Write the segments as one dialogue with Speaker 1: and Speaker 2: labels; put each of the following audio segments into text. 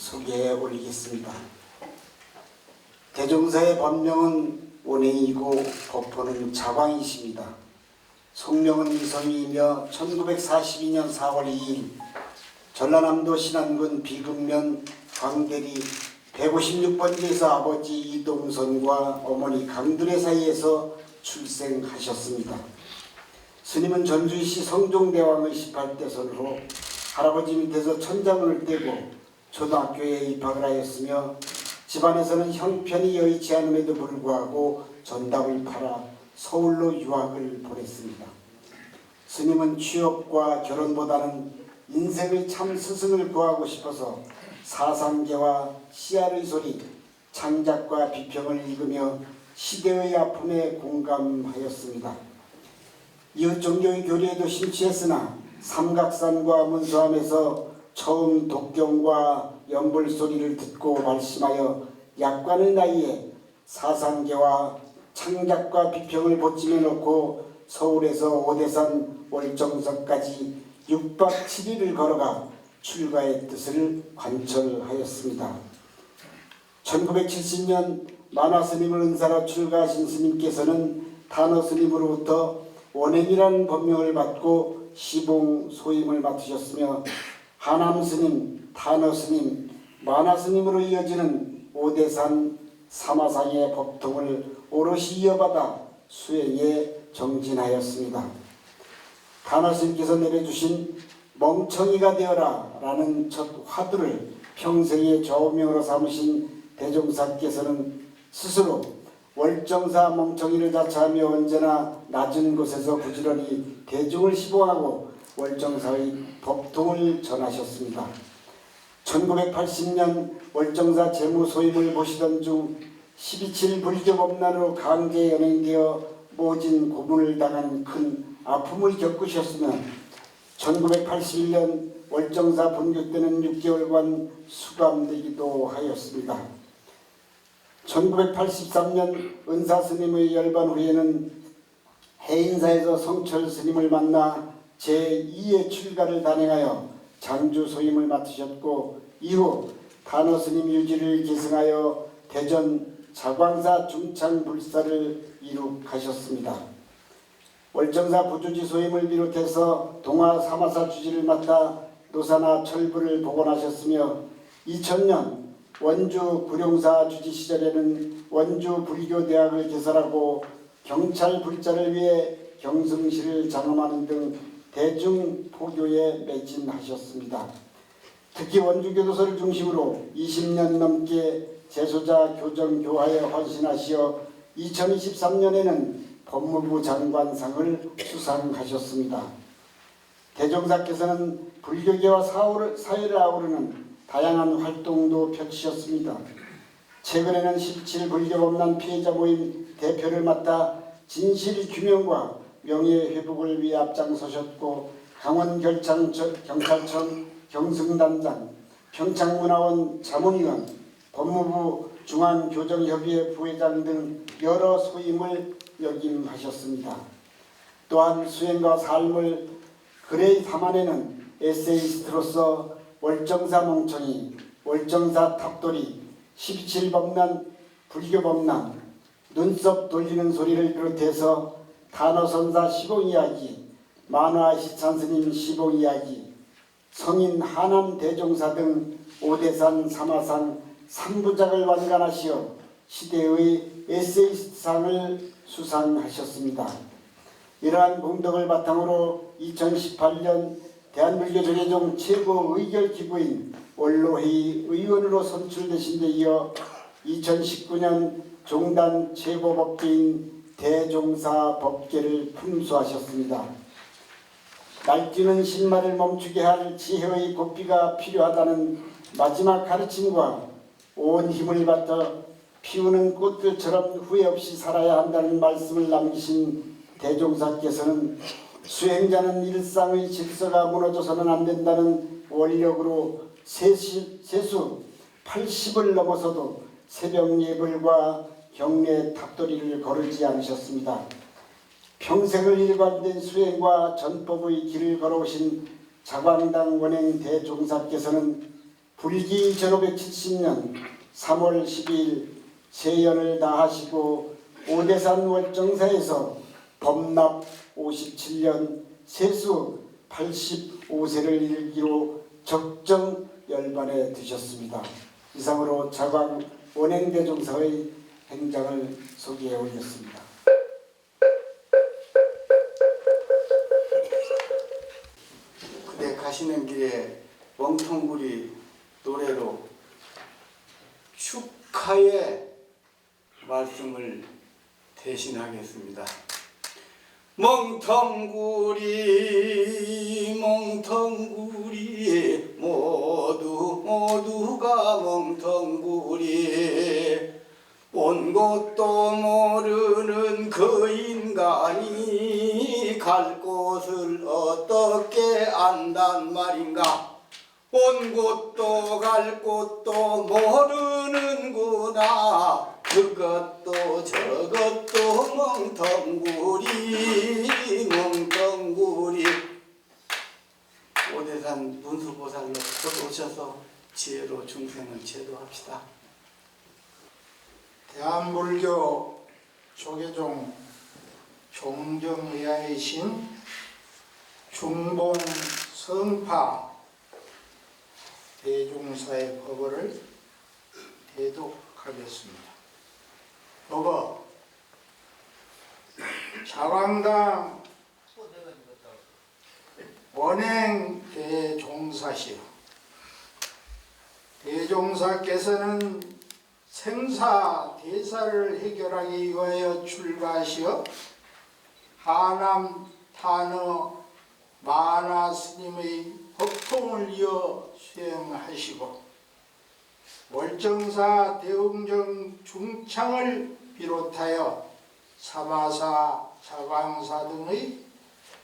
Speaker 1: 소개해 올리겠습니다. 대종사의 법명은 원행이고 법호는 자광이십니다. 속명은 이성이이며 1942년 4월 2일 전라남도 신안군 비금면 광대리 156번지에서 아버지 이동선과 어머니 강두래 사이에서 출생하셨습니다. 스님은 전주시 성종대왕의 18대 손으로 할아버지 밑에서 천장을 떼고 초등학교에 입학을 하였으며 집안에서는 형편이 여의치 않음에도 불구하고 전답을 팔아 서울로 유학을 보냈습니다. 스님은 취업과 결혼보다는 인생의 참 스승을 구하고 싶어서 사상계와 씨알의 소리, 창작과 비평을 읽으며 시대의 아픔에 공감하였습니다. 이웃 종교의 교리에도 심취했으나 삼각산과 문수함에서 처음 독경과 연불소리를 듣고 말씀하여 약관의 나이에 사상계와 창작과 비평을 보찜해 놓고 서울에서 오대산 월정석까지 6박 7일을 걸어가 출가의 뜻을 관철하였습니다. 1970년 만화스님을 은사로 출가하신 스님께서는 단어스님으로부터 원행이라는 법명을 받고 시봉 소임을 맡으셨으며 하남스님, 단어스님, 만화스님으로 이어지는 오대산 사마상의 법통을 오롯이 이어받아 수행에 정진하였습니다. 단어스님께서 내려주신 멍청이가 되어라 라는 첫 화두를 평생의 좌우명으로 삼으신 대종사께서는 스스로 월정사 멍청이를 자처하며 언제나 낮은 곳에서 부지런히 대중을 시봉하고 월정사의 법통을 전하셨습니다. 1980년 월정사 재무소임을 보시던 중 12.7 불교법난으로 강제 연행되어 모진 고문을 당한 큰 아픔을 겪으셨으며 1981년 월정사 본교 때는 6개월간 수감되기도 하였습니다. 1983년 은사스님의 열반 후에는 해인사에서 성철스님을 만나 제2의 출가를 단행하여 장주소임을 맡으셨고 이후 단어스님 유지를 계승하여 대전 자광사 중창불사를 이룩하셨습니다. 월정사 부주지 소임을 비롯해서 동화 사마사 주지를 맡아 노사나 철부를 복원하셨으며 2000년 원주 구룡사 주지 시절에는 원주 불교대학을 개설하고 경찰 불자를 위해 경승시를 장엄하는 등 대중포교에 매진하셨습니다. 특히 원주교도소를 중심으로 20년 넘게 재소자 교정 교화에 헌신하시어 2023년에는 법무부 장관상을 수상하셨습니다. 대종사께서는 불교계와 사회를 아우르는 다양한 활동도 펼치셨습니다. 최근에는 17 불교법난 피해자 모임 대표를 맡아 진실 규명과 명예회복을 위해 앞장서셨고 강원경찰청 경승단장, 평창문화원 자문위원, 법무부 중앙교정협의회 부회장 등 여러 소임을 역임하셨습니다. 또한 수행과 삶을 글에 담아내는 에세이스트로서 월정사 멍청이, 월정사 탑돌이, 17법난, 불교법난, 눈썹 돌리는 소리를 비롯해서 단어선사 시봉이야기, 만화 시찬스님 시봉이야기, 성인 하남 대종사 등 오대산 사마상 3부작을 완간하시어 시대의 에세이스트상을 수상하셨습니다. 이러한 공덕을 바탕으로 2018년 대한불교조계종 최고 의결기구인 원로회의 의원으로 선출되신 데 이어 2019년 종단 최고법계인 대종사 법계를 품수하셨습니다. 날뛰는 신말을 멈추게 할 지혜의 고삐가 필요하다는 마지막 가르침과 온 힘을 받아 피우는 꽃들처럼 후회 없이 살아야 한다는 말씀을 남기신 대종사께서는 수행자는 일상의 질서가 무너져서는 안 된다는 원력으로 세수 80을 넘어서도 새벽 예불과 경례 탑돌이를 거르지 않으셨습니다. 평생을 일관된 수행과 전법의 길을 걸어오신 자광당 원행 대종사께서는 불기 1570년 3월 12일 세연을 다하시고 오대산 월정사에서 법납 57년 세수 85세를 일기로 적정 열반에 드셨습니다. 이상으로 자광 원행대종사의 행장을 소개해 올렸습니다.
Speaker 2: 그대 가시는 길에 멍텅구리 노래로 축하의 말씀을 대신하겠습니다. 멍텅구리 멍텅구리 모두가 멍텅구리 온 곳도 모르는 그 인간이 갈 곳을 어떻게 안단 말인가. 온 곳도 갈 곳도 모르는구나. 그것도 저것도 멍텅구리 멍텅구리. 오대산 문수보살로 오셔서 지혜로 중생을 제도합시다.
Speaker 3: 대한불교 조계종 종정의하이신 중봉 성파 대종사의 법어를 대독하겠습니다. 법어 자광당 원행 대종사시요. 대종사께서는 생사 대사를 해결하기 위하여 출가하시어 하남 탄어 마나 스님의 법통을 이어 수행하시고 월정사 대웅정 중창을 비롯하여 사마사 자광사 등의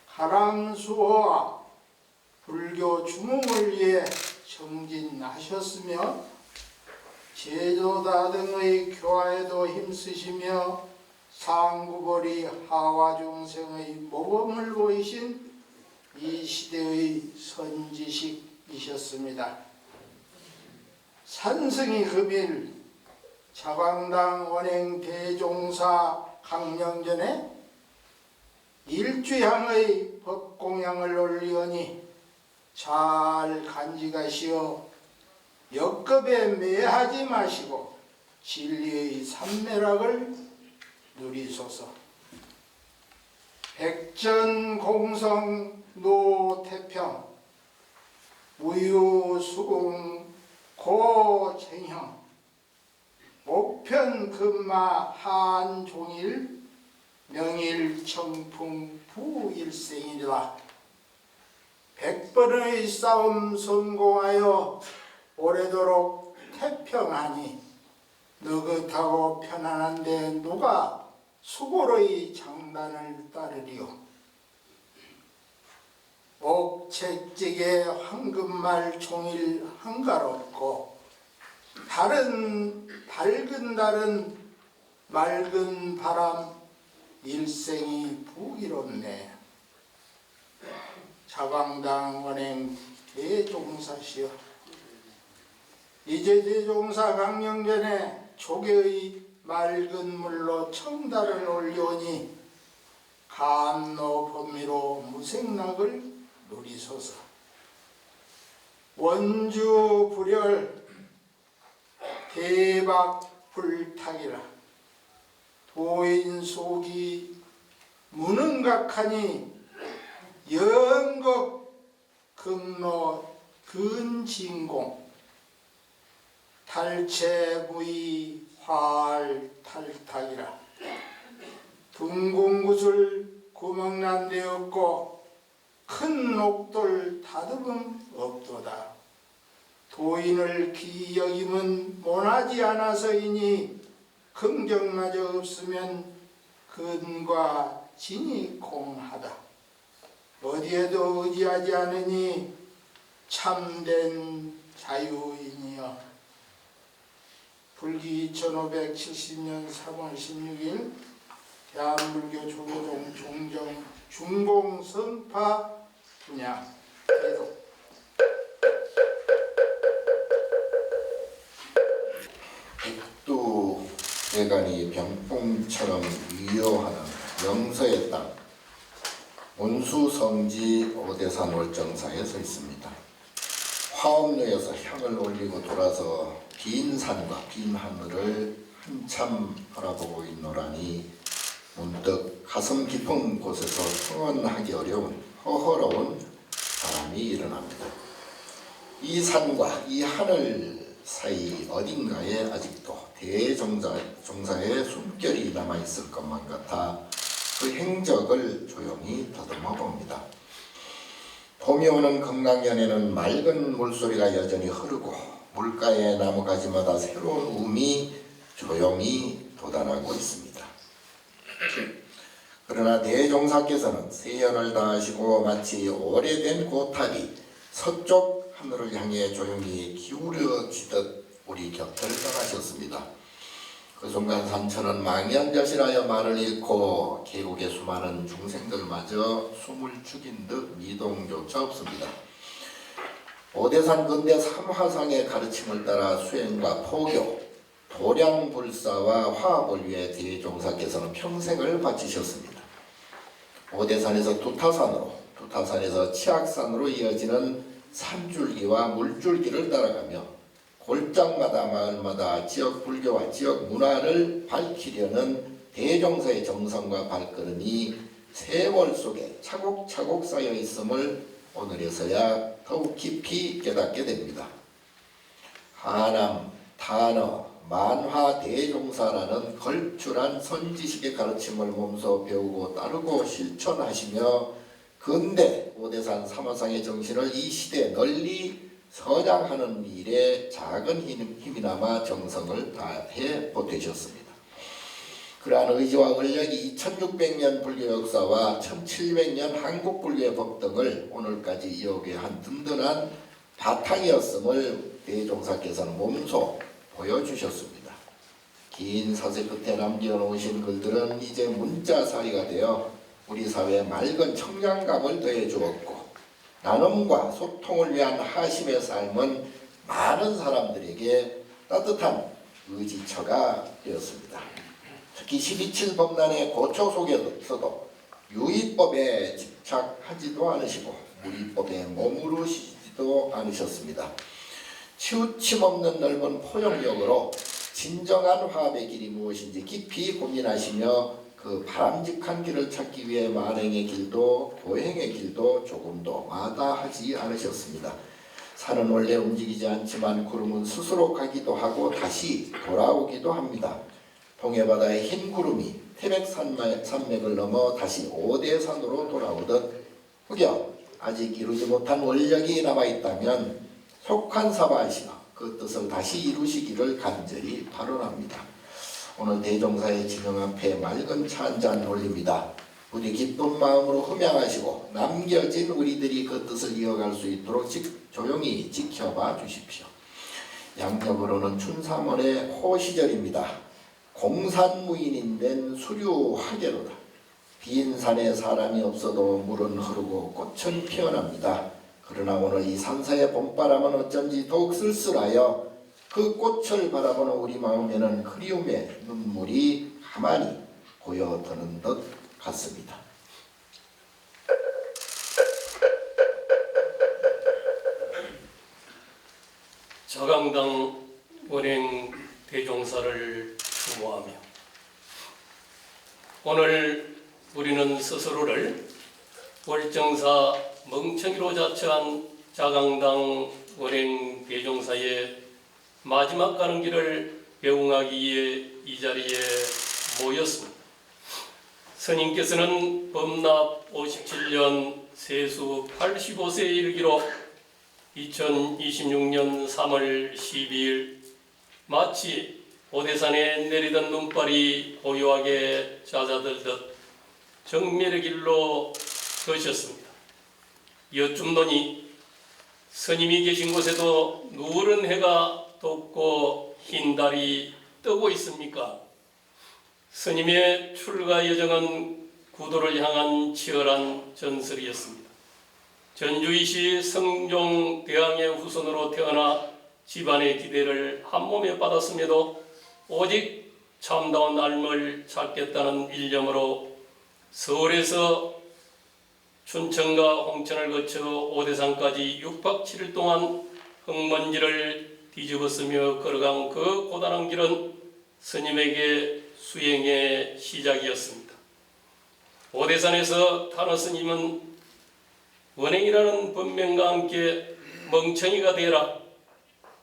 Speaker 3: 가람수호와 불교 주몽을 위해 정진하셨으며 제도다 등의 교화에도 힘쓰시며 상구벌이 하와중생의 모범을 보이신 이 시대의 선지식이셨습니다. 산승이 금일 자광당 원행 대종사 강령전에 일주향의 법공양을 올리오니 잘 간직하시어 역급에 매하지 마시고 진리의 삼매락을 누리소서. 백전공성 노태평 무유수공 고쟁형 목편금마 한종일 명일청풍 부일생이라. 100번의 싸움 성공하여 오래도록 태평하니 느긋하고 편안한데 누가 수고로이 장단을 따르리요. 옥채찍에 황금말 종일 한가롭고 다른 밝은 달은 맑은 바람 일생이 부기롭네. 자광당 원행 대종사시여. 이제 대종사 강령전에 조계의 맑은 물로 청달을 올려오니 감노 법미로 무생락을 누리소서. 원주 불열 대박 불탁이라. 도인 속이 무능각하니 영겁 금로 근진공 탈체무의 활탈탁이라. 둥공구슬 구멍난 데 없고 큰 옥돌 다듬음 없도다. 도인을 기여김은 모나지 않아서이니 긍정마저 없으면 근과 진이 공하다. 어디에도 의지하지 않으니 참된 자유인이여. 불기 1570년 3월 16일 대한불교 조계종 종정 중공 성파 분야 계속.
Speaker 4: 대간이 병풍처럼 위요하는 영서의 땅 운수성지 오대산 월정사에 서 있습니다. 화엄루에서 향을 올리고 돌아서 빈 산과 빈 하늘을 한참 바라보고 있노라니 문득 가슴 깊은 곳에서 평언하기 어려운 허허로운 바람이 일어납니다. 이 산과 이 하늘 사이 어딘가에 아직도 대종사의 숨결이 남아있을 것만 같아 그 행적을 조용히 더듬어 봅니다. 봄이 오는 금강연에는 맑은 물소리가 여전히 흐르고 물가의 나무가지마다 새로운 움이 조용히 돋아나고 있습니다. 그러나 대종사께서는 세연을 다하시고 마치 오래된 고탑이 서쪽 하늘을 향해 조용히 기울여지듯 우리 곁을 떠나셨습니다. 그 순간 산천은 망연자실하여 말을 잃고 계곡의 수많은 중생들마저 숨을 죽인 듯 미동조차 없습니다. 오대산 근대 삼화상의 가르침을 따라 수행과 포교, 도량불사와 화합을 위해 대종사께서는 평생을 바치셨습니다. 오대산에서 두타산으로, 두타산에서 치악산으로 이어지는 산줄기와 물줄기를 따라가며 골장마다 마을마다 지역 불교와 지역 문화를 밝히려는 대종사의 정성과 발걸음이 세월 속에 차곡차곡 쌓여 있음을 오늘에서야 더욱 깊이 깨닫게 됩니다. 하남, 단어, 만화 대종사라는 걸출한 선지식의 가르침을 몸소 배우고 따르고 실천하시며 근대 오대산 삼화상의 정신을 이 시대에 널리 선양하는 일에 작은 힘이나마 정성을 다해 보태셨습니다. 그러한 의지와 원력이 2600년 불교 역사와 1700년 한국 불교의 법등을 오늘까지 이어오게 한 든든한 바탕이었음을 대종사께서는 몸소 보여주셨습니다. 긴 사세 끝에 남겨놓으신 글들은 이제 문자사리가 되어 우리 사회에 맑은 청량감을 더해주었고 나눔과 소통을 위한 하심의 삶은 많은 사람들에게 따뜻한 의지처가 되었습니다. 특히 12.7 법난의 고초 속에서도 유의법에 집착하지도 않으시고 무의법에 머무르시지도 않으셨습니다. 치우침 없는 넓은 포용력으로 진정한 화합의 길이 무엇인지 깊이 고민하시며 그 바람직한 길을 찾기 위해 만행의 길도 도행의 길도 조금도 마다하지 않으셨습니다. 산은 원래 움직이지 않지만 구름은 스스로 가기도 하고 다시 돌아오기도 합니다. 동해바다의 흰 구름이 태백산맥을 넘어 다시 오대산으로 돌아오듯 혹여 아직 이루지 못한 원력이 남아있다면 속한사바하시어 그 뜻을 다시 이루시기를 간절히 발언합니다. 오늘 대종사의 지명 앞에 맑은 차 한잔 올립니다. 부디 기쁜 마음으로 흠양하시고 남겨진 우리들이 그 뜻을 이어갈 수 있도록 조용히 지켜봐 주십시오. 양력으로는 춘삼월의 호시절입니다. 공산무인인 수류화계로다. 빈 산에 사람이 없어도 물은 흐르고 꽃은 피어납니다. 그러나 오늘 이 산사의 봄바람은 어쩐지 더욱 쓸쓸하여 그 꽃을 바라보는 우리 마음에는 그리움의 눈물이 가만히 고여드는 것 같습니다.
Speaker 5: 자강당 원행 대종사를 추모하며 오늘 우리는 스스로를 월정사 멍청이로 자처한 자강당 원행 대종사의 마지막 가는 길을 배웅하기 위해 이 자리에 모였습니다. 스님께서는 범납 57년 세수 85세에 이르기로 2026년 3월 12일 마치 오대산에 내리던 눈발이 고요하게 잦아들듯 정멸의 길로 거셨습니다. 여쭙노니 스님이 계신 곳에도 누른 해가 돋고 흰 달이 뜨고 있습니까? 스님의 출가 여정은 구도를 향한 치열한 전설이었습니다. 전주이시 성종 대왕의 후손으로 태어나 집안의 기대를 한몸에 받았음에도 오직 참다운 삶을 찾겠다는 일념으로 서울에서 춘천과 홍천을 거쳐 오대산까지 6박 7일 동안 흙먼지를 뒤집었으며 걸어간 그 고단한 길은 스님에게 수행의 시작이었습니다. 오대산에서 탄어 스님은 원행이라는 법명과 함께 멍청이가 되라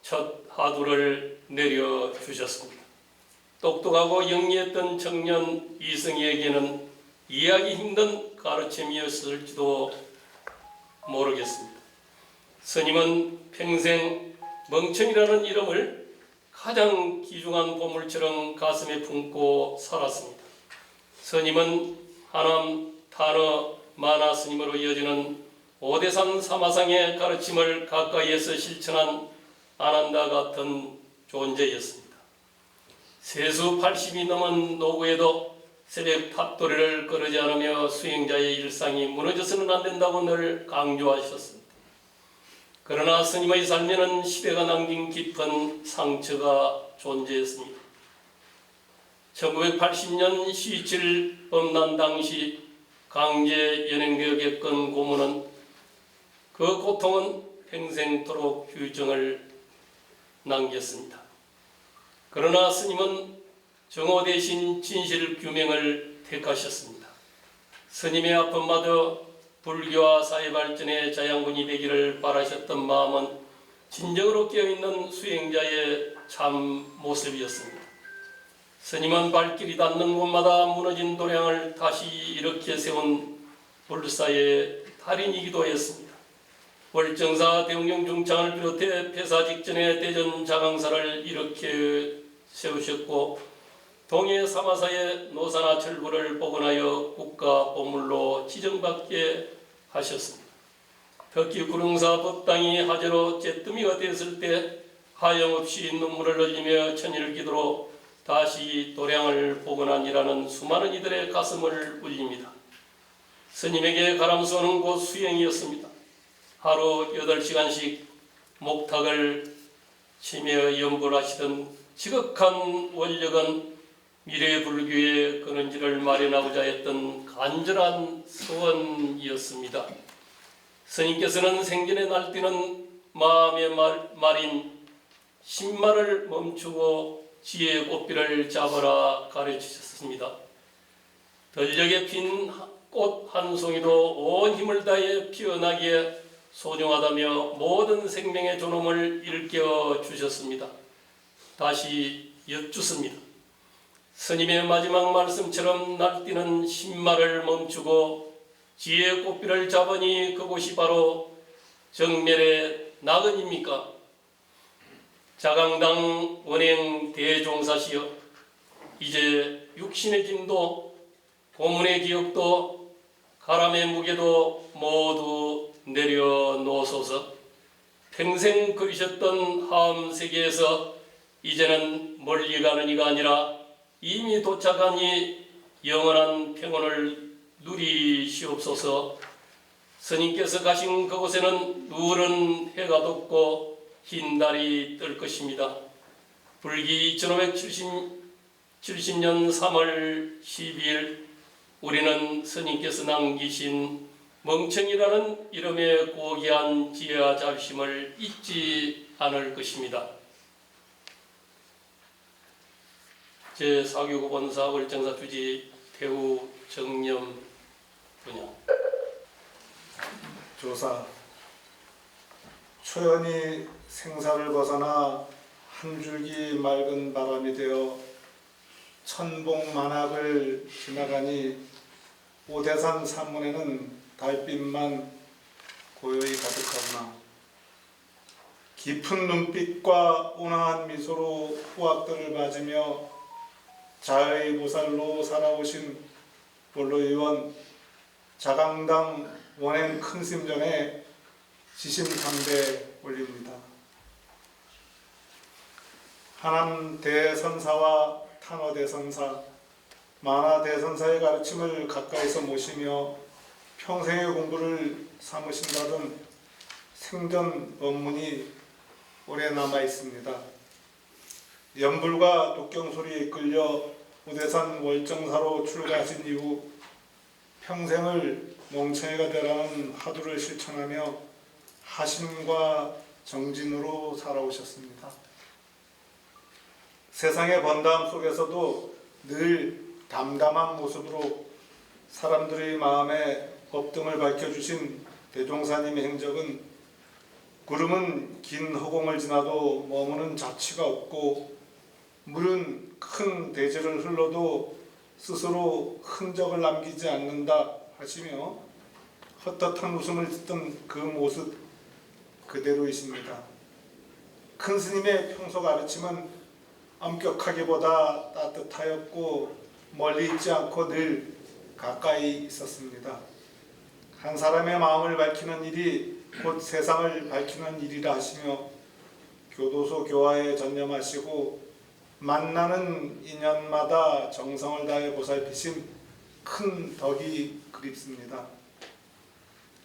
Speaker 5: 첫 하두를 내려주셨습니다. 똑똑하고 영리했던 청년 이승희에게는 이해하기 힘든 가르침이었을지도 모르겠습니다. 스님은 평생 멍청이라는 이름을 가장 귀중한 보물처럼 가슴에 품고 살았습니다. 스님은 하남, 탄어, 만화 스님으로 이어지는 오대산 사마상의 가르침을 가까이에서 실천한 아난다 같은 존재였습니다. 세수 80이 넘은 노구에도 새벽 탑도리를 거르지 않으며 수행자의 일상이 무너져서는 안 된다고 늘 강조하셨습니다. 그러나 스님의 삶에는 시대가 남긴 깊은 상처가 존재했습니다. 1980년 12.7 범난 당시 강제 연행되어 겪은 고문은 그 고통은 평생토록 휴정을 남겼습니다. 그러나 스님은 정오 대신 진실 규명을 택하셨습니다. 스님의 아픔마저 불교와 사회 발전의 자양분이 되기를 바라셨던 마음은 진정으로 깨어있는 수행자의 참 모습이었습니다. 스님은 발길이 닿는 곳마다 무너진 도량을 다시 일으켜 세운 불사의 달인이기도 했습니다. 월정사 대웅령 중창을 비롯해 폐사 직전에 대전 자강사를 일으켜 세우셨고 동해 사마사의 노사나 철부를 복원하여 국가보물로 지정받게 하셨습니다. 특히 구릉사 법당이 화재로 잿더미가 됐을 때 하염없이 눈물을 흘리며 천일 기도로 다시 도량을 복원한 이라는 수많은 이들의 가슴을 울립니다. 스님에게 가람수는 곧 수행이었습니다. 하루 8시간씩 목탁을 치며 연불 하시던 지극한 원력은 미래불교의 근원지를 마련하고자 했던 간절한 소원이었습니다. 스님께서는 생전에 날뛰는 마음의 말인 신말을 멈추고 지혜의 꽃비를 잡아라 가르치셨습니다. 들녘에 핀 꽃 한 송이도 온 힘을 다해 피어나기에 소중하다며 모든 생명의 존엄을 일깨워 주셨습니다. 다시 여쭙습니다. 스님의 마지막 말씀처럼 날뛰는 신말을 멈추고 지혜의 꽃비를 잡으니 그곳이 바로 정멸의 나근입니까? 자강당 원행 대종사시여 이제 육신의 짐도 고문의 기억도 가람의 무게도 모두 내려놓으소서. 평생 그리셨던 하음 세계에서 이제는 멀리 가는 이가 아니라 이미 도착한 이 영원한 평온을 누리시옵소서. 스님께서 가신 그곳에는 누런 해가 돋고 흰 달이 뜰 것입니다. 불기 2570년 3월 12일 우리는 스님께서 남기신 멍청이라는 이름의 고귀한 지혜와 자비심을 잊지 않을 것입니다. 제4교구 본사 월정사 주지 태우 정념 분야.
Speaker 6: 조사 초연이 생사를 벗어나 한 줄기 맑은 바람이 되어 천봉만학을 지나가니 오대산 산문에는 달빛만 고요히 가득하구나. 깊은 눈빛과 온화한 미소로 후학들을 맞으며 자의 보살로 살아오신 본로의원 자강당 원행 큰심전에 지심상대 올립니다. 하남 대선사와 탄어 대선사, 만화 대선사의 가르침을 가까이서 모시며 평생의 공부를 삼으신다던 생전 법문이 오래 남아 있습니다. 연불과 독경소리에 이끌려 오대산 월정사로 출가하신 이후 평생을 멍청이가 되라는 화두를 실천하며 하심과 정진으로 살아오셨습니다. 세상의 번다함 속에서도 늘 담담한 모습으로 사람들의 마음에 법등을 밝혀주신 대종사님의 행적은 구름은 긴 허공을 지나도 머무는 자취가 없고 물은 큰 대지를 흘러도 스스로 흔적을 남기지 않는다 하시며 헛헛한 웃음을 짓던 그 모습 그대로이십니다. 큰 스님의 평소 가르침은 엄격하기보다 따뜻하였고 멀리 있지 않고 늘 가까이 있었습니다. 한 사람의 마음을 밝히는 일이 곧 세상을 밝히는 일이라 하시며 교도소 교화에 전념하시고 만나는 인연마다 정성을 다해 보살피신 큰 덕이 그립습니다.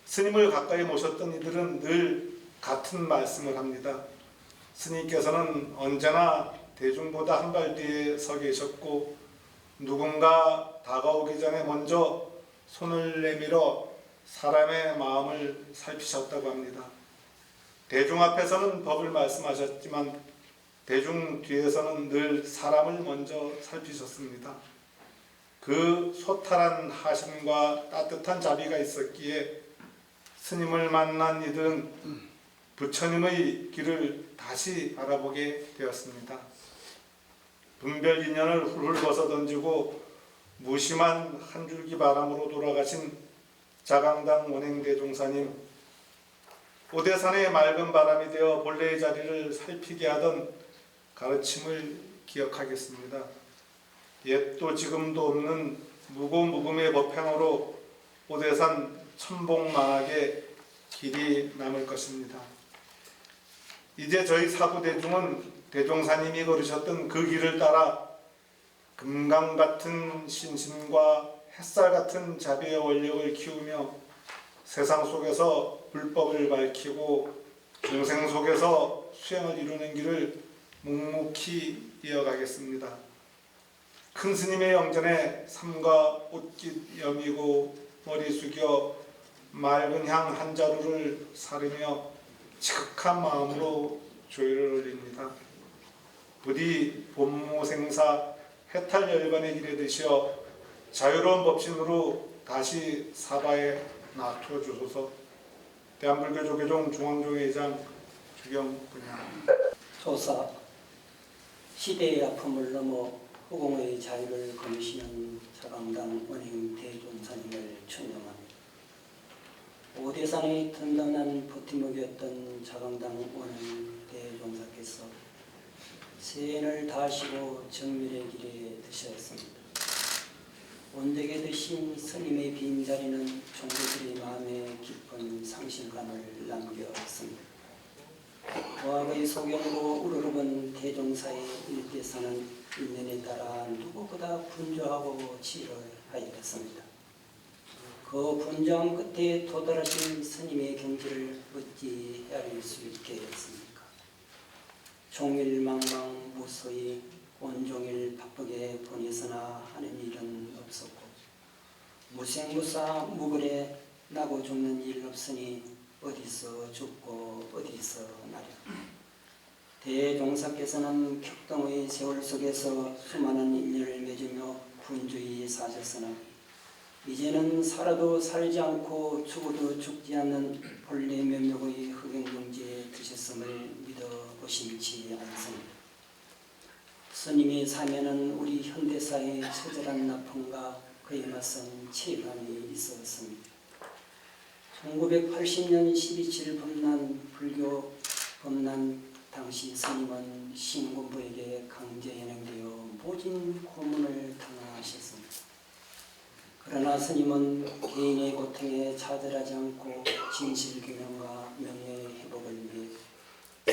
Speaker 6: 스님을 가까이 모셨던 이들은 늘 같은 말씀을 합니다. 스님께서는 언제나 대중보다 한 발 뒤에 서 계셨고 누군가 다가오기 전에 먼저 손을 내밀어 사람의 마음을 살피셨다고 합니다. 대중 앞에서는 법을 말씀하셨지만 대중 뒤에서는 늘 사람을 먼저 살피셨습니다. 그 소탈한 하심과 따뜻한 자비가 있었기에 스님을 만난 이들은 부처님의 길을 다시 알아보게 되었습니다. 분별 인연을 훌훌 벗어던지고 무심한 한 줄기 바람으로 돌아가신 자강당 원행대종사님, 오대산의 맑은 바람이 되어 본래의 자리를 살피게 하던 가르침을 기억하겠습니다. 옛도 지금도 없는 무고무금의 법행으로 오대산 천복만하게 길이 남을 것입니다. 이제 저희 사부대중은 대종사님이 걸으셨던 그 길을 따라 금강 같은 신심과 햇살 같은 자비의 원력을 키우며 세상 속에서 불법을 밝히고 중생 속에서 수행을 이루는 길을 묵묵히 이어가겠습니다. 큰 스님의 영전에 삼가 옷깃 여미고 머리 숙여 맑은 향 한 자루를 사르며 지극한 마음으로 조회를 올립니다. 부디 본무생사 해탈 열반의 길에 드시어 자유로운 법신으로 다시 사바에 놔투어 주소서. 대한불교 조계종 중앙조회장 주경분야.
Speaker 7: 조사 시대의 아픔을 넘어 허공의 자유를 거두시는 자강당 원행 대종사님을 충념합니다. 오대산의 든든한 버팀목이었던 자강당 원행 대종사께서 세연을 다하시고 정밀의 길에 드셨습니다. 온되게 드신 스님의 빈자리는 종교들의 마음에 깊은 상실감을 남겼습니다. 과거의 소견으로 우르르은 대종사의 일대사는 인연에 따라 누구보다 분주하고 치열하였습니다. 그 분주함 끝에 도달하신 스님의 경지를 어찌 헤아릴 수 있겠습니까? 종일망망 무소히 온종일 바쁘게 보내서나 하는 일은 없었고 무생무사 무거래 나고 죽는 일 없으니 어디서 죽고 어디서 나랴. 대종사께서는 격동의 세월 속에서 수많은 인연을 맺으며 분주히 사셨으나 이제는 살아도 살지 않고 죽어도 죽지 않는 본래 면목의 흑영경지에 드셨음을 믿어 의심치 않습니다. 스님의 사면은 우리 현대사의 처절한 아픔과 그에 맞선 치열함이 있었습니다. 1980년 12.7 범난 불교 범난 당시 스님은 신군부에게 강제 연행되어 모진 고문을 당하셨습니다. 그러나 스님은 개인의 고통에 좌절하지 않고 진실규명과 명예의 회복을 위해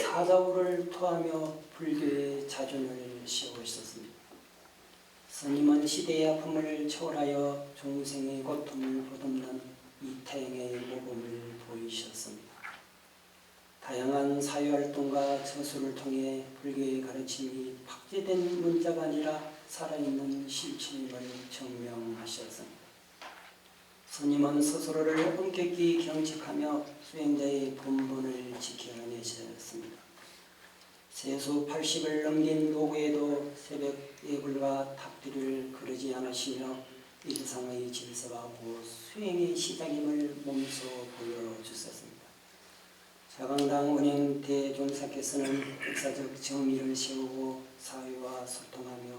Speaker 7: 사자우를 토하며 불교의 자존을 씌우셨습니다. 스님은 시대의 아픔을 초월하여 중생의 고통을 보듬는 이태행의 모범을 보이셨습니다. 다양한 사회활동과 저술을 통해 불교의 가르침이 팍제된 문자가 아니라 살아있는 실체임을 증명하셨습니다. 스님은 스스로를 엄격히 경직하며 수행자의 본분을 지켜내셨습니다. 세수 80을 넘긴 노고에도 새벽 예불과 탁두리를 거르지 않으시며 일상의 질서가 곧 수행의 시작임을 몸소 보여주셨습니다. 자강당 은행 대종사께서는 역사적 정의를 세우고 사회와 소통하며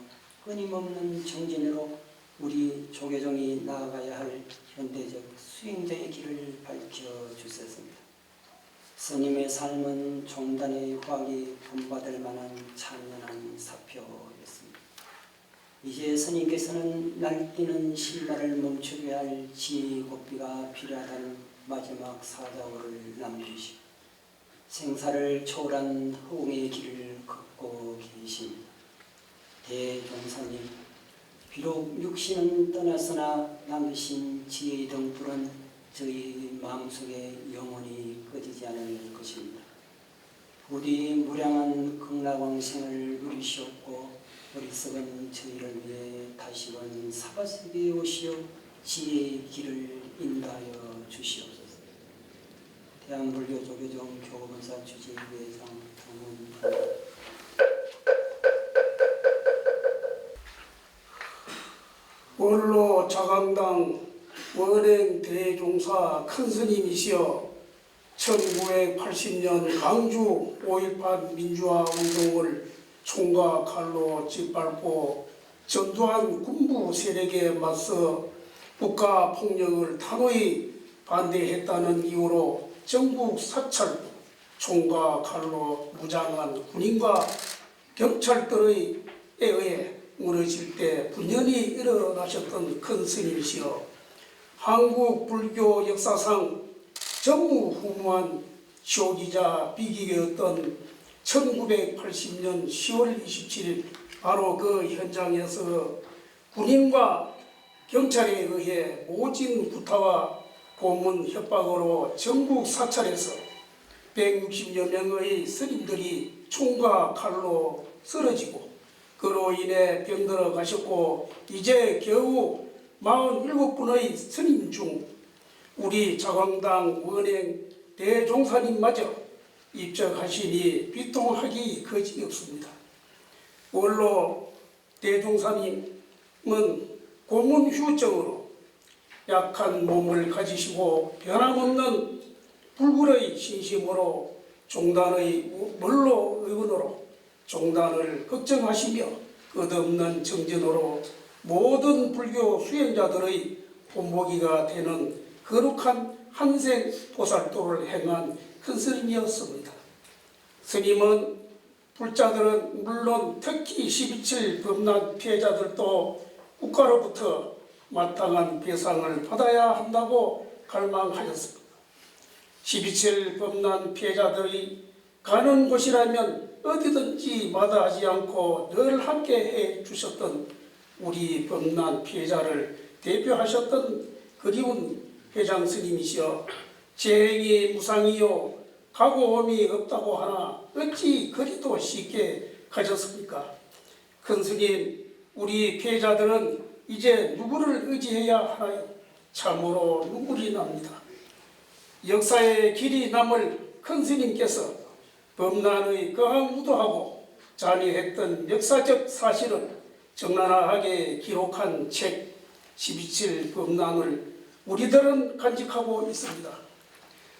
Speaker 7: 끊임없는 정진으로 우리 조계종이 나아가야 할 현대적 수행자의 길을 밝혀주셨습니다. 스님의 삶은 종단의 후하게 본받을 만한 찬연한 사표였습니다. 이제 스님께서는 날뛰는 신발을 멈추게 할 지혜의 고삐가 필요하다는 마지막 사자어를 남기시고 생사를 초월한 허공의 길을 걷고 계십니다. 대종사님, 비록 육신은 떠났으나 남으신 지혜의 등불은 저희 마음속에 영원히 꺼지지 않을 것입니다. 부디 무량한 극락왕생을 누리시옵고 어리석은 저희를 위해 다시금 사바세계에 오시어 지혜의 길을 인도하여 주시옵소서. 대한불교 조계종 교보본사 주지회장 동문
Speaker 8: 원로 자강당 원행 대종사 큰스님이시여 1980년 광주 5.18 민주화 운동을 총과 칼로 짓밟고 전두환 군부 세력에 맞서 국가폭력을 단호히 반대했다는 이유로 전국 사찰 총과 칼로 무장한 군인과 경찰들에 의해 무너질 때 분연히 일어나셨던 큰 스님이시여 한국 불교 역사상 전무후무한 시호기자 비기계였던 1980년 10월 27일 바로 그 현장에서 군인과 경찰에 의해 모진 구타와 고문 협박으로 전국 사찰에서 160여 명의 스님들이 총과 칼로 쓰러지고 그로 인해 병들어 가셨고 이제 겨우 47분의 스님 중 우리 자광당 원행 대종사님마저 입적하시니 비통하기 거지없습니다. 원로 대종사님은 고문 후유증으로 약한 몸을 가지시고 변함없는 불굴의 신심으로 종단의 원로 의원으로 종단을 걱정하시며 끝없는 정진으로 모든 불교 수행자들의 본보기가 되는 거룩한 한생 보살도를 행한 큰 스님이었습니다. 스님은 불자들은 물론 특히 12.7 범난 피해자들도 국가로부터 마땅한 배상을 받아야 한다고 갈망하였습니다. 12.7 범난 피해자들이 가는 곳이라면 어디든지 마다하지 않고 늘 함께 해주셨던 우리 범난 피해자를 대표하셨던 그리운 회장 스님이시여 재행이 무상이요 가고옴이 없다고 하나 어찌 그리도 쉽게 가졌습니까? 큰 스님, 우리 피해자들은 이제 누구를 의지해야 하나요? 참으로 눈물이 납니다. 역사의 길이 남을 큰 스님께서 범난의 거항무도하고 잔인했던 역사적 사실을 적나라하게 기록한 책 12.7 범난을 우리들은 간직하고 있습니다.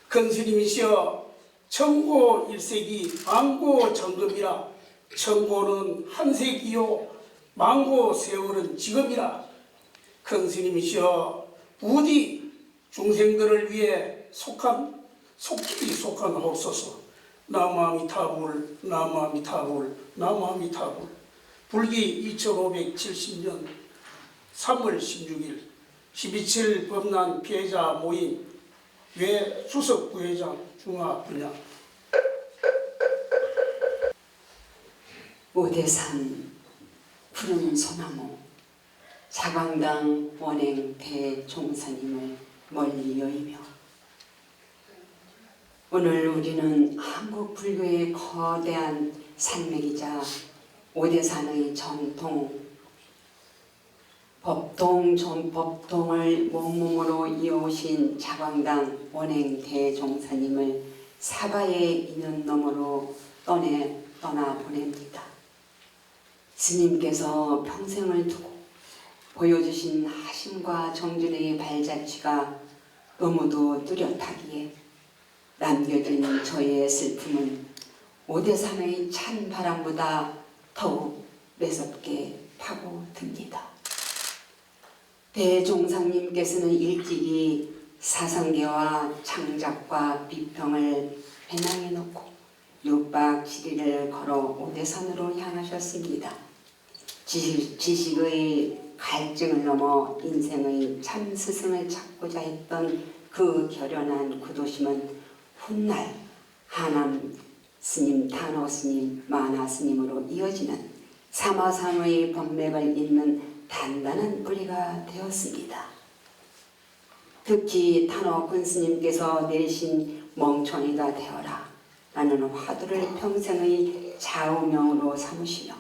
Speaker 8: 큰 스님이시여 청고 1세기 망고 정금이라 청고는 한 세기요 망고 세월은 지금이라 큰 스님이시여 부디 중생들을 위해 속히 속한하옵소서. 나무아미타불 나무아미타불 나무아미타불. 불기 2570년 3월 16일 12.7 범난 피해자 모임 외 수석 부회장 중화분야.
Speaker 9: 오대산 푸른 소나무 자광당 원행 대종사님을 멀리 여의며 오늘 우리는 한국 불교의 거대한 산맥이자 오대산의 정통 법통을 몸몸으로 이어오신 자광당 원행 대종사님을 사바의 인연 너머로 떠나 보냅니다. 스님께서 평생을 두고 보여주신 하심과 정준의 발자취가 너무도 뚜렷하기에 남겨진 저의 슬픔은 오대산의 찬 바람보다 더욱 매섭게 파고듭니다. 대종상님께서는 일찍이 사상계와 창작과 비평을 배낭에 놓고 6박 7일을 걸어 오대산으로 향하셨습니다. 지식의 갈증을 넘어 인생의 참 스승을 찾고자 했던 그 결연한 구도심은 훗날 하남 스님, 탄호 스님, 마나 스님으로 이어지는 사마상의 법맥을 잇는 단단한 뿌리가 되었습니다. 특히 탄호 군 스님께서 내리신 멍청이가 되어라 라는 화두를 평생의 좌우명으로 삼으시며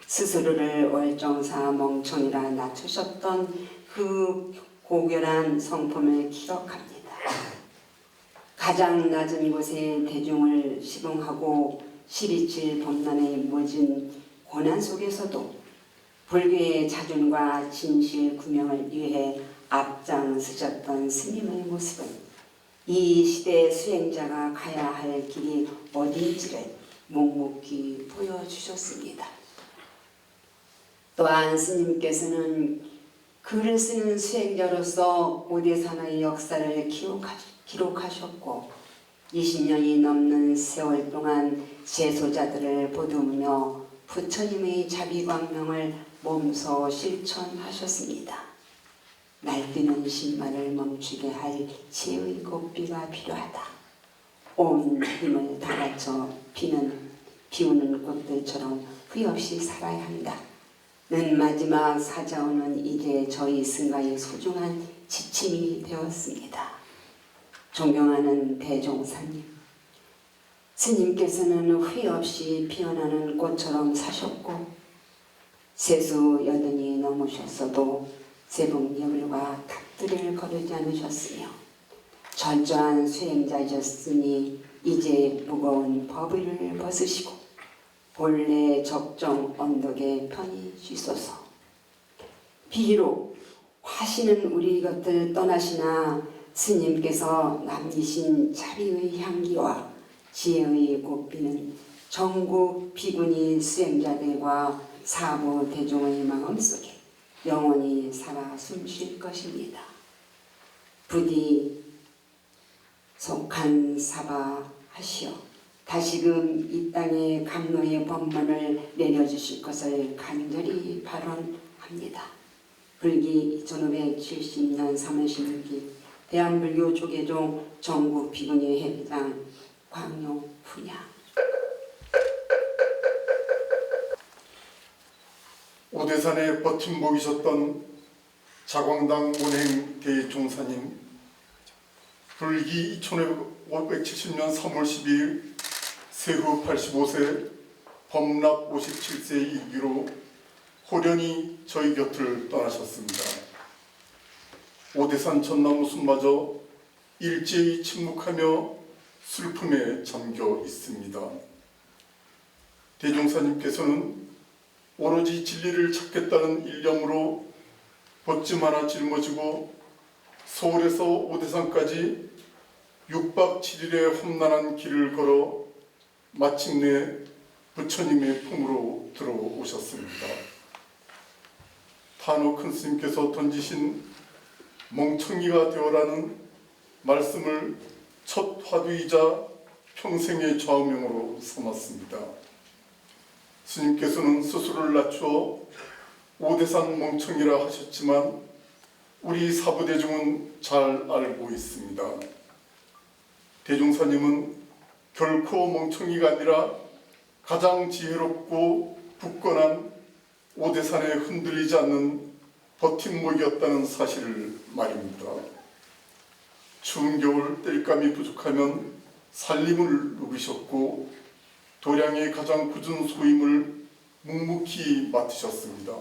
Speaker 9: 스스로를 월정사 멍청이라 낮추셨던 그 고결한 성품을 기억합니다. 가장 낮은 곳에 대중을 시봉하고 12.7 법난에 묻은 고난 속에서도 불교의 자존과 진실 구명을 위해 앞장서셨던 스님의 모습은 이 시대 수행자가 가야 할 길이 어디인지를 묵묵히 보여주셨습니다. 또한 스님께서는 글을 쓰는 수행자로서 오대산의 역사를 기록하셨고 20년이 넘는 세월 동안 제소자들을 보듬으며 부처님의 자비광명을 몸소 실천하셨습니다. 날뛰는 신발을 멈추게 할 지혜의 고삐가 필요하다. 온 힘을 다 바쳐 비우는 꽃들처럼 후회 없이 살아야 한다. 는 마지막 사자어는 이제 저희 승가의 소중한 지침이 되었습니다. 존경하는 대종사님, 스님께서는 후회 없이 피어나는 꽃처럼 사셨고 세수 여든이 넘으셨어도 세봉여울과 탑들을 거르지 않으셨으며 철저한 수행자이셨으니 이제 무거운 법의를 벗으시고 본래 적정 언덕에 편히 쉬소서. 비록 화시는 우리 곁을 떠나시나 스님께서 남기신 자비의 향기와 지혜의 꽃비는 전국 비구니 수행자들과 사부 대중의 마음속에 영원히 살아 숨쉴 것입니다. 부디 속한 사바하시어 다시금 이 땅에 감로의 법문을 내려주실 것을 간절히 발언합니다. 불기 1570년 3월 16일 대한불교 조계종 전국 비구니 회장 광용훈야.
Speaker 10: 오대산에 버팀목이셨던 자광당 원행 대종사님, 불기 2570년 3월 12일 세후 85세 범납 57세의 일기로 호련히 저희 곁을 떠나셨습니다. 오대산 전나무 숲마저 일제히 침묵하며 슬픔에 잠겨 있습니다. 대종사님께서는 오로지 진리를 찾겠다는 일념으로 벗짐 하나 짊어지고 서울에서 오대산까지 6박 7일의 험난한 길을 걸어 마침내 부처님의 품으로 들어오셨습니다. 탄호 큰 스님께서 던지신 멍청이가 되어라는 말씀을 첫 화두이자 평생의 좌우명으로 삼았습니다. 스님께서는 스스로를 낮추어 오대산 멍청이라 하셨지만 우리 사부대중은 잘 알고 있습니다. 대종사님은 결코 멍청이가 아니라 가장 지혜롭고 굳건한 오대산에 흔들리지 않는 버팀목이었다는 사실을 말입니다. 추운 겨울 땔감이 부족하면 살림을 누비셨고 도량의 가장 굳은 소임을 묵묵히 맡으셨습니다.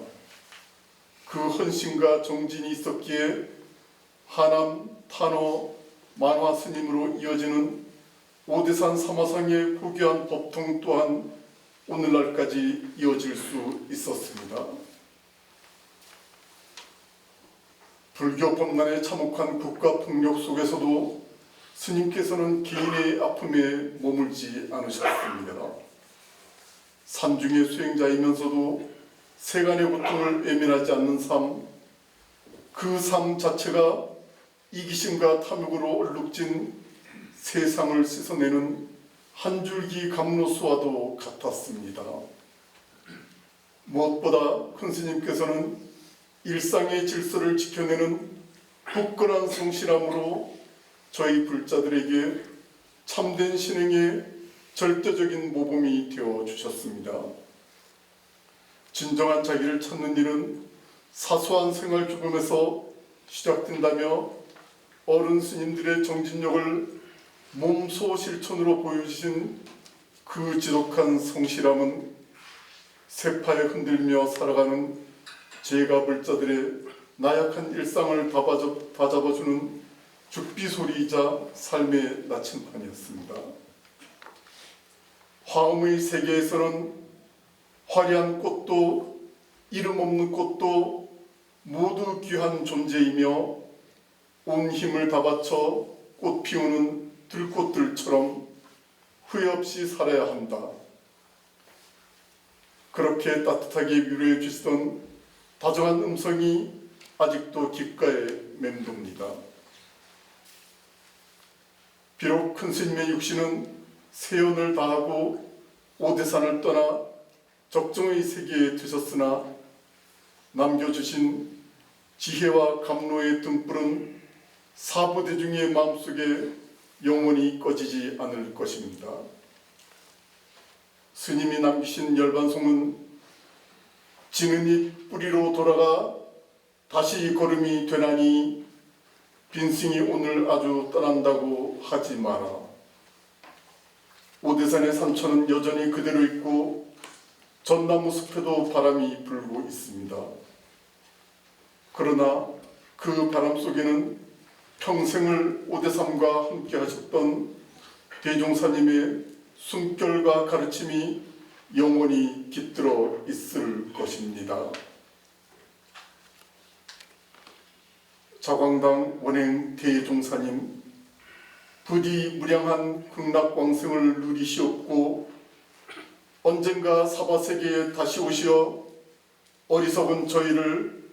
Speaker 10: 그 헌신과 정진이 있었기에 하남, 탄어, 만화 스님으로 이어지는 오대산 사마상의 고귀한 법통 또한 오늘날까지 이어질 수 있었습니다. 불교 법난에 참혹한 국가폭력 속에서도 스님께서는 개인의 아픔에 머물지 않으셨습니다. 산중의 수행자이면서도 세간의 고통을 외면하지 않는 삶, 그 삶 자체가 이기심과 탐욕으로 얼룩진 세상을 씻어내는 한 줄기 감로수와도 같았습니다. 무엇보다 큰 스님께서는 일상의 질서를 지켜내는 굳건한 성실함으로 저희 불자들에게 참된 신행의 절대적인 모범이 되어 주셨습니다. 진정한 자기를 찾는 일은 사소한 생활 죽음에서 시작된다며 어른 스님들의 정진력을 몸소 실천으로 보여주신 그 지독한 성실함은 세파에 흔들며 살아가는 제가 불자들의 나약한 일상을 다잡아주는 죽비소리이자 삶의 나침판이었습니다. 화음의 세계에서는 화려한 꽃도 이름 없는 꽃도 모두 귀한 존재이며 온 힘을 다 바쳐 꽃 피우는 들꽃들처럼 후회 없이 살아야 한다. 그렇게 따뜻하게 위로해 주시던 다정한 음성이 아직도 귓가에 맴돕니다. 비록 큰 스님의 육신은 세연을 다하고 오대산을 떠나 적정의 세계에 드셨으나 남겨주신 지혜와 감로의 등불은 사부대중의 마음속에 영원히 꺼지지 않을 것입니다. 스님이 남기신 열반송은 지는 잎 뿌리로 돌아가 다시 걸음이 되나니 빈승이 오늘 아주 떠난다고 하지 마라. 오대산의 산천은 여전히 그대로 있고 전나무 숲에도 바람이 불고 있습니다. 그러나 그 바람 속에는 평생을 오대산과 함께 하셨던 대종사님의 숨결과 가르침이 영원히 깃들어 있을 것입니다. 자광당 원행 대종사님, 부디 무량한 극락광생을 누리시었고 언젠가 사바세계에 다시 오시어 어리석은 저희를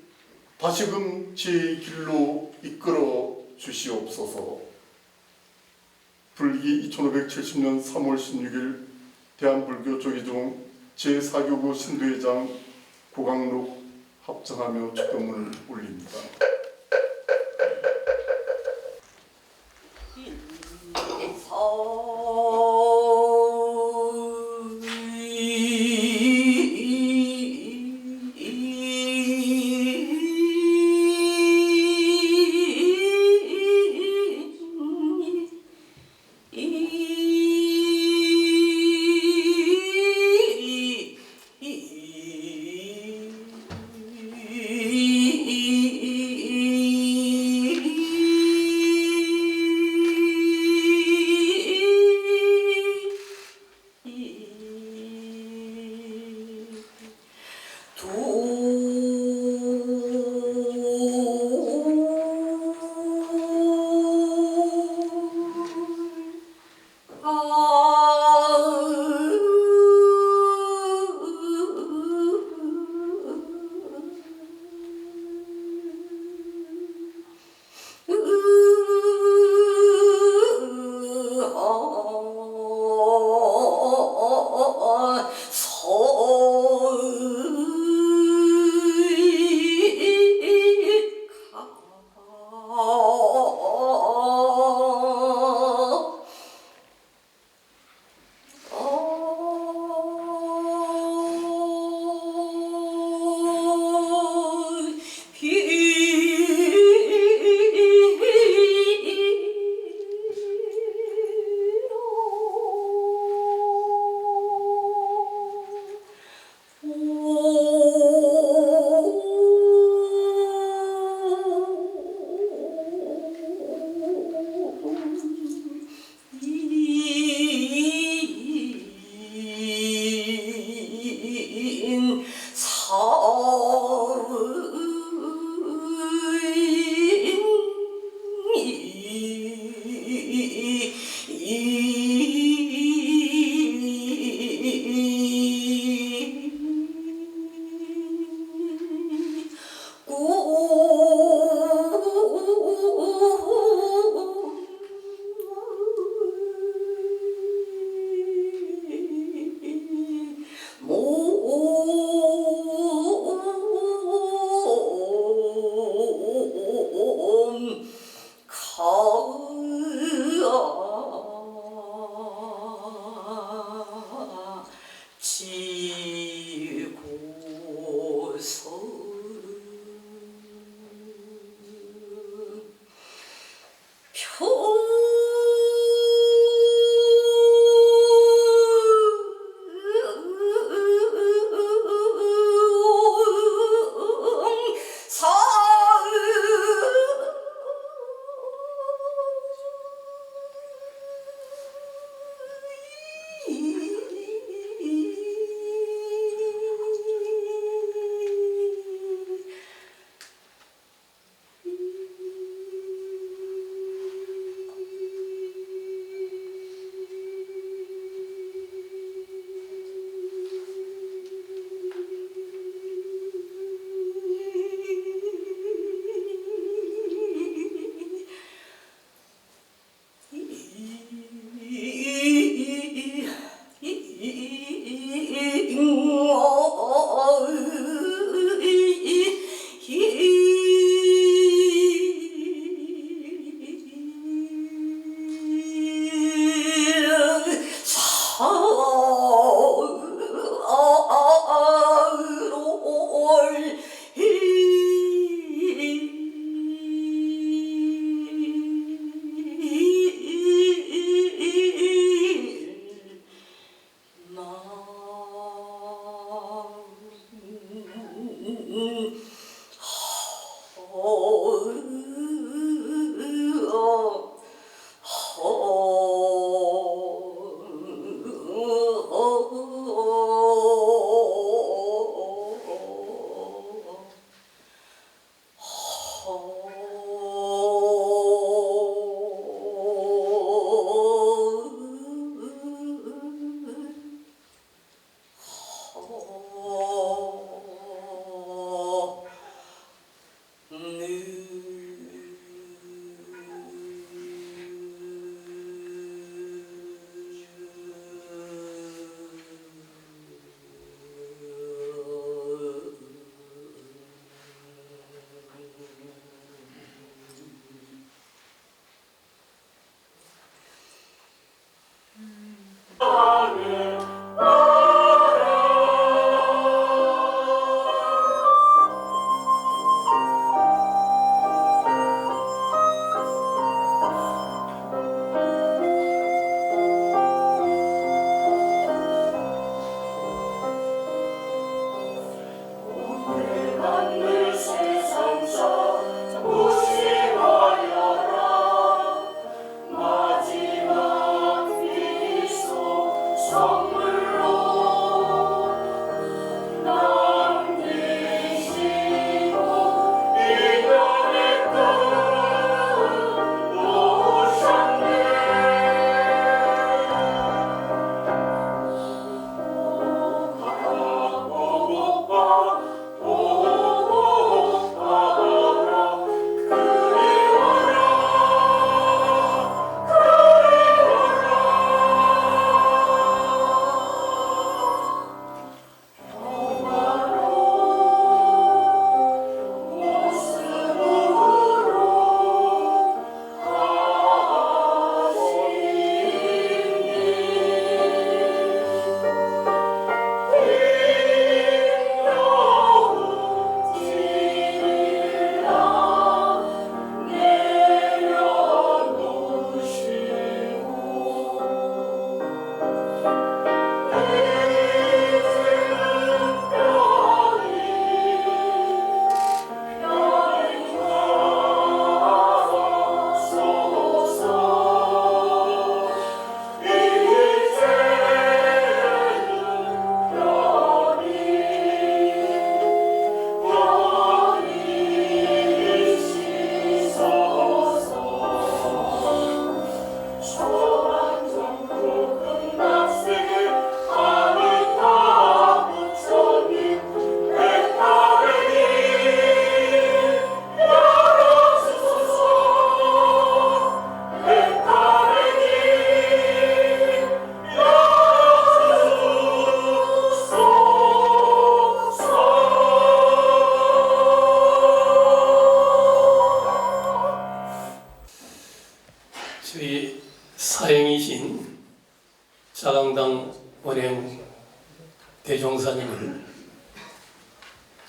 Speaker 10: 다시금 제 길로 이끌어 주시옵소서. 불기 2570년 3월 16일 대한불교 조계종 제4교구 신도회장 고강록 합정하며 축도문을 올립니다.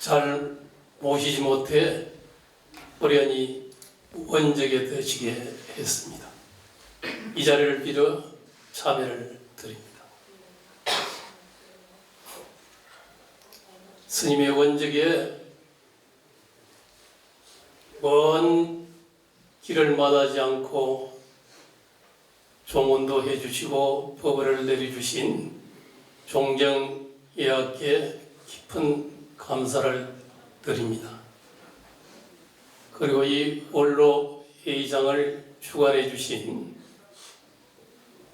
Speaker 5: 잘 모시지 못해 호련히 원적에 드시게 했습니다. 이 자리를 빌어 참여를 드립니다. 스님의 원적에 먼 길을 마다하지 않고 종언도 해주시고 법을 내려주신 종정예학께 깊은 감사를 드립니다. 그리고 이 원로 회의장을 주관해 주신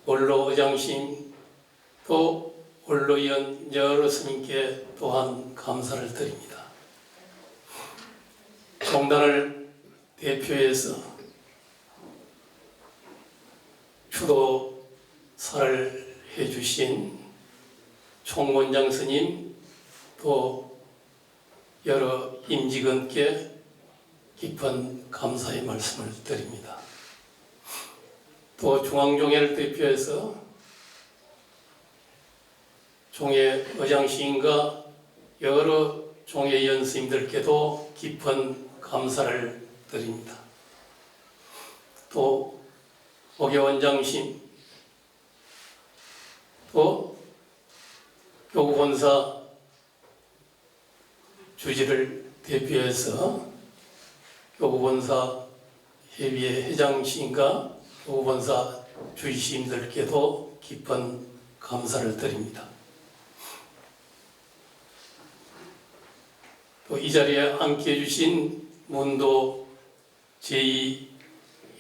Speaker 5: 원로 의장님 또 원로위원 여러 스님께 또한 감사를 드립니다. 종단을 대표해서 추도사를 해주신 총원장 스님 또 여러 임직원께 깊은 감사의 말씀을 드립니다. 또 중앙종회를 대표해서 종회 의장시인과 여러 종회 연스님들께도 깊은 감사를 드립니다. 또 목요원장심 또 교구본사 주지를 대표해서 교구본사 협의회 회장시인과 교구본사 주지시인들께도 깊은 감사를 드립니다. 또 이 자리에 함께해 주신 문도 제2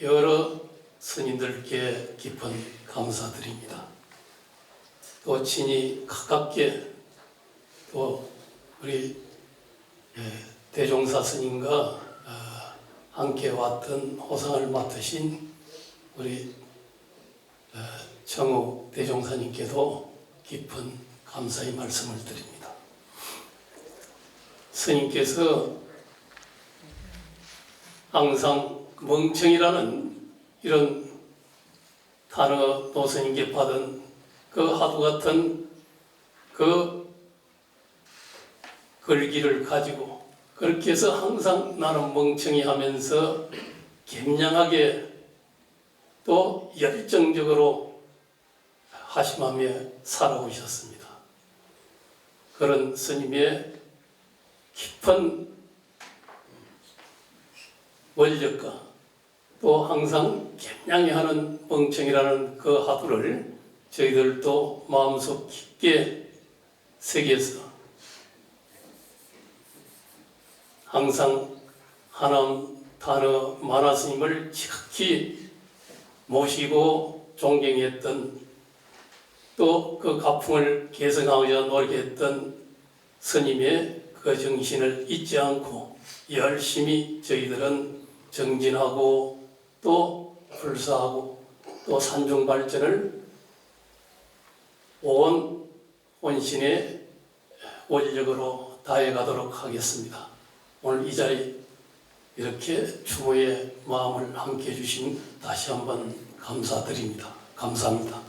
Speaker 5: 여러 스님들께 깊은 감사드립니다. 또 친히 가깝게 또 우리 대종사 스님과 함께 왔던 호상을 맡으신 우리 정우 대종사님께도 깊은 감사의 말씀을 드립니다. 스님께서 항상 멍청이라는 이런 단어 노스님께 받은 그 하도 같은 그 글귀를 가지고 그렇게 해서 항상 나는 멍청이 하면서 gem량하게 또 열정적으로 하심하며 살아오셨습니다. 그런 스님의 깊은 원력과 또 항상 gem량히 하는 멍청이라는 그 하도를 저희들도 마음속 깊게 새겨서 항상 하남 단어 만화스님을 지극히 모시고 존경했던 또 그 가풍을 개성하고자 노력했던 스님의 그 정신을 잊지 않고 열심히 저희들은 정진하고 또 불사하고 또 산중 발전을 온 혼신의 원력으로 다해가도록 하겠습니다. 오늘 이 자리 이렇게 추모의 마음을 함께 해주신 다시 한번 감사드립니다. 감사합니다.